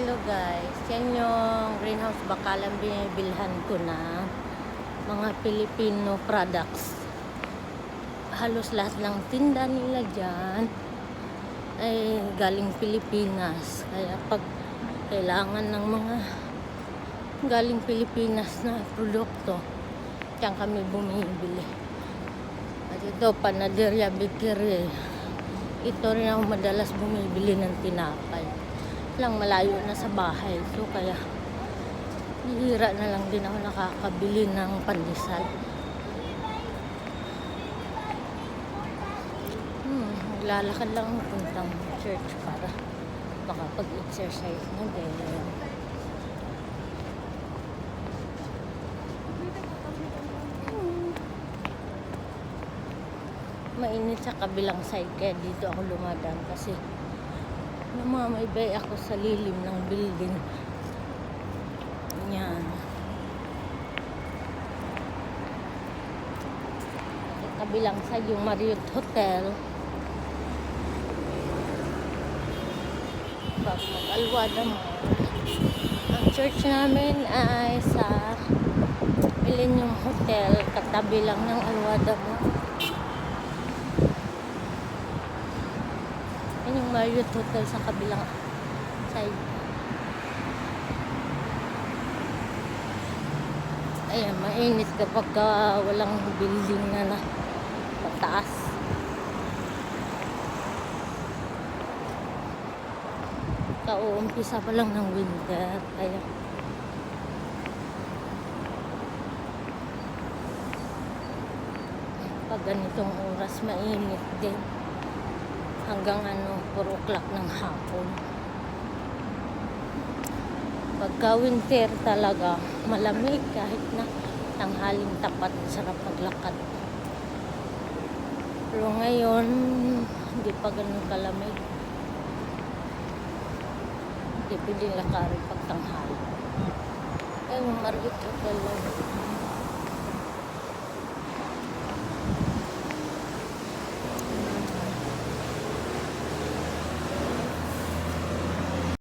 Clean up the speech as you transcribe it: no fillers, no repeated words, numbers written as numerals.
Hello guys, yan yung greenhouse bakalang binibilhan ko na mga Filipino products. Halos lahat ng tinda nila dyan ay galing Pilipinas. Kaya pag kailangan ng mga galing Pilipinas na produkto, diyan kami bumibili. At ito, Panaderia Bakery. Ito rin ako madalas bumibili ng tinapay. Lang malayo na sa bahay, so kaya hihira na lang din ako nakakabili ng pandesal. Lalakad lang ako puntang church para makapag-exercise na din. Mainit sa kabilang side kaya dito ako lumadaan kasi namamaybay ako sa lilim ng building. Yan. Sa kabilang side yung Marriott Hotel. Pag mag-Alwada mo. Ang church namin ay sa Millennium Hotel. Katabi lang ng Alwada mo. Yung Marriott Hotel sa kabilang side. Ayan, mainit kapag walang building na pataas. Kauumpisa pa lang ng winter. Kaya pag ganitong oras mainit din. Hanggang 4 o'clock ng hapon. Pagka winter talaga, malamig kahit na tanghaling tapat, sarap maglakad. Pero ngayon, hindi pa ganun kalamig. Hindi pwedeng lakarin pag tanghali. Ay, Marriott Hotel lang.